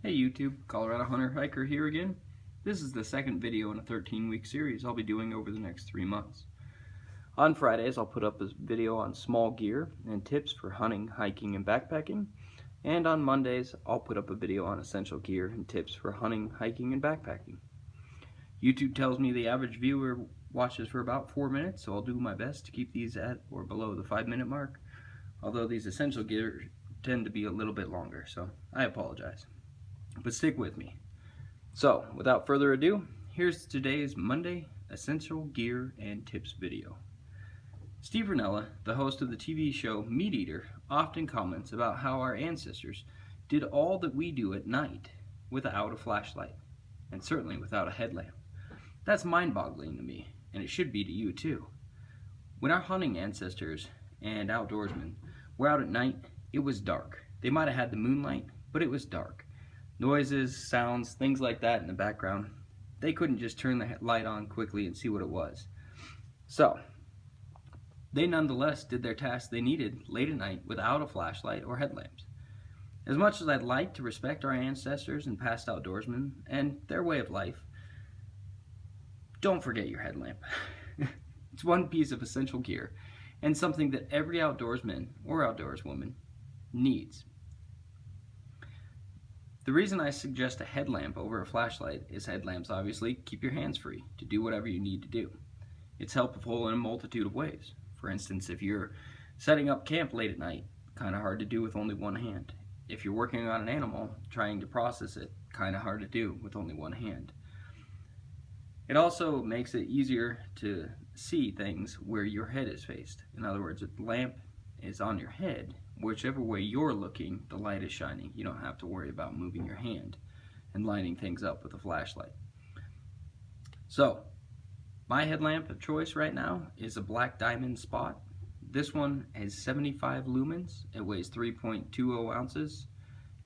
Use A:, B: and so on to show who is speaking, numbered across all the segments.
A: Hey YouTube, Colorado Hunter Hiker here again. This is the second video in a 13-week series I'll be doing over the next 3 months. On Fridays I'll put up a video on small gear and tips for hunting, hiking, and backpacking. And on Mondays I'll put up a video on essential gear and tips for hunting, hiking, and backpacking. YouTube tells me the average viewer watches for about 4 minutes, so I'll do my best to keep these at or below the 5-minute mark. Although these essential gear tend to be a little bit longer, so I apologize. But stick with me. So, without further ado, here's today's Monday Essential Gear and Tips video. Steve Rinella, the host of the TV show Meat Eater, often comments about how our ancestors did all that we do at night without a flashlight, and certainly without a headlamp. That's mind-boggling to me, and it should be to you too. When our hunting ancestors and outdoorsmen were out at night, it was dark. They might have had the moonlight, but it was dark. Noises, sounds, things like that in the background. They couldn't just turn the light on quickly and see what it was. So, they nonetheless did their tasks they needed late at night without a flashlight or headlamps. As much as I'd like to respect our ancestors and past outdoorsmen and their way of life, don't forget your headlamp. It's one piece of essential gear and something that every outdoorsman or outdoorswoman needs. The reason I suggest a headlamp over a flashlight is headlamps obviously keep your hands free to do whatever you need to do. It's helpful in a multitude of ways. For instance, if you're setting up camp late at night, kind of hard to do with only one hand. If you're working on an animal, trying to process it, kind of hard to do with only one hand. It also makes it easier to see things where your head is faced. In other words, if the lamp is on your head, whichever way you're looking, the light is shining. You don't have to worry about moving your hand and lining things up with a flashlight. So, my headlamp of choice right now is a Black Diamond Spot. This one has 75 lumens. It weighs 3.20 ounces,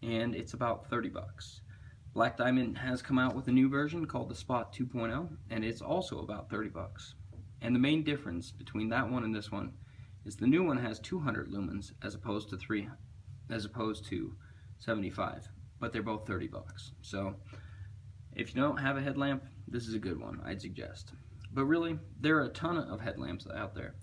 A: and it's about 30 bucks. Black Diamond has come out with a new version called the Spot 2.0, and it's also about 30 bucks. And the main difference between that one and this one is the new one has 200 lumens as opposed to 75, but they're both 30 bucks. So if you don't have a headlamp, this is a good one, I'd suggest. But really, there are a ton of headlamps out there,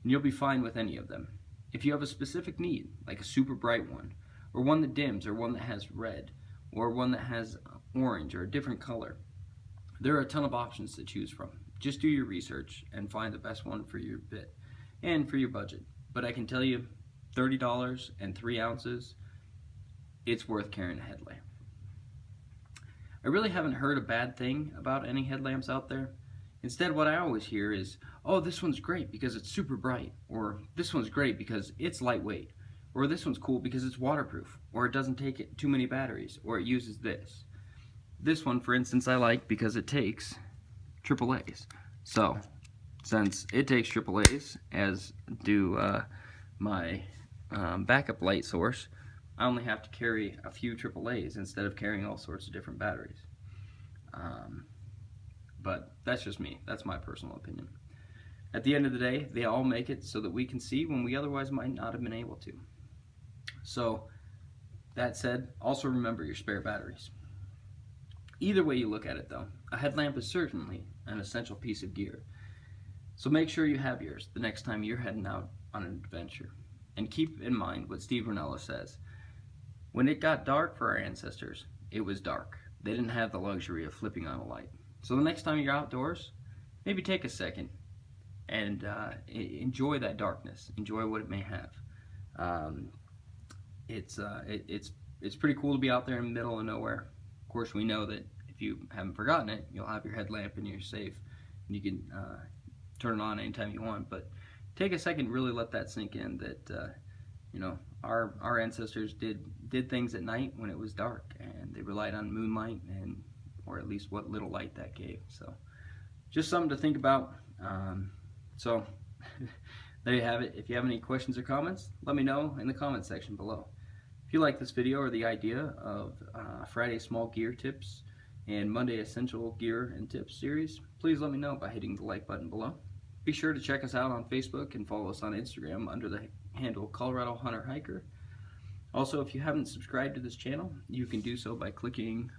A: and you'll be fine with any of them. If you have a specific need, like a super bright one, or one that dims, or one that has red, or one that has orange, or a different color, there are a ton of options to choose from. Just do your research and find the best one for your bit and for your budget. But I can tell you, $30 and 3 ounces, it's worth carrying a headlamp. I really haven't heard a bad thing about any headlamps out there. Instead, what I always hear is, oh, this one's great because it's super bright, or this one's great because it's lightweight, or this one's cool because it's waterproof, or it doesn't take too many batteries, or it uses this. This one, for instance, I like because it takes AAAs. So, since it takes AAAs, as do my backup light source, I only have to carry a few AAAs instead of carrying all sorts of different batteries. But that's just me. That's my personal opinion. At the end of the day, they all make it so that we can see when we otherwise might not have been able to. So, that said, also remember your spare batteries. Either way you look at it though, a headlamp is certainly an essential piece of gear. So make sure you have yours the next time you're heading out on an adventure. And keep in mind what Steve Rinella says. When it got dark for our ancestors, it was dark. They didn't have the luxury of flipping on a light. So the next time you're outdoors, maybe take a second and enjoy that darkness. Enjoy what it may have. It's pretty cool to be out there in the middle of nowhere. Of course, we know that if you haven't forgotten it, you'll have your headlamp and you're safe. And you can turn it on anytime you want. But take a second, really let that sink in. That you know, our ancestors did things at night when it was dark, and they relied on moonlight, or at least what little light that gave. So, just something to think about. So, there you have it. If you have any questions or comments, let me know in the comment section below. If you like this video or the idea of Friday Small Gear Tips and Monday Essential Gear and Tips series, please let me know by hitting the like button below. Be sure to check us out on Facebook and follow us on Instagram under the handle Colorado Hunter Hiker. Also, if you haven't subscribed to this channel, you can do so by clicking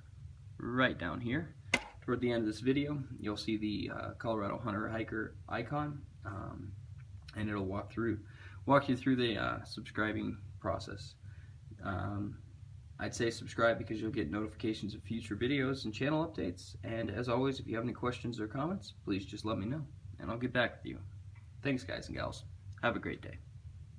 A: right down here. Toward the end of this video, you'll see the Colorado Hunter Hiker icon, and it'll walk you through the subscribing process. I'd say subscribe because you'll get notifications of future videos and channel updates. And as always, if you have any questions or comments, please just let me know, and I'll get back with you. Thanks, guys and gals. Have a great day.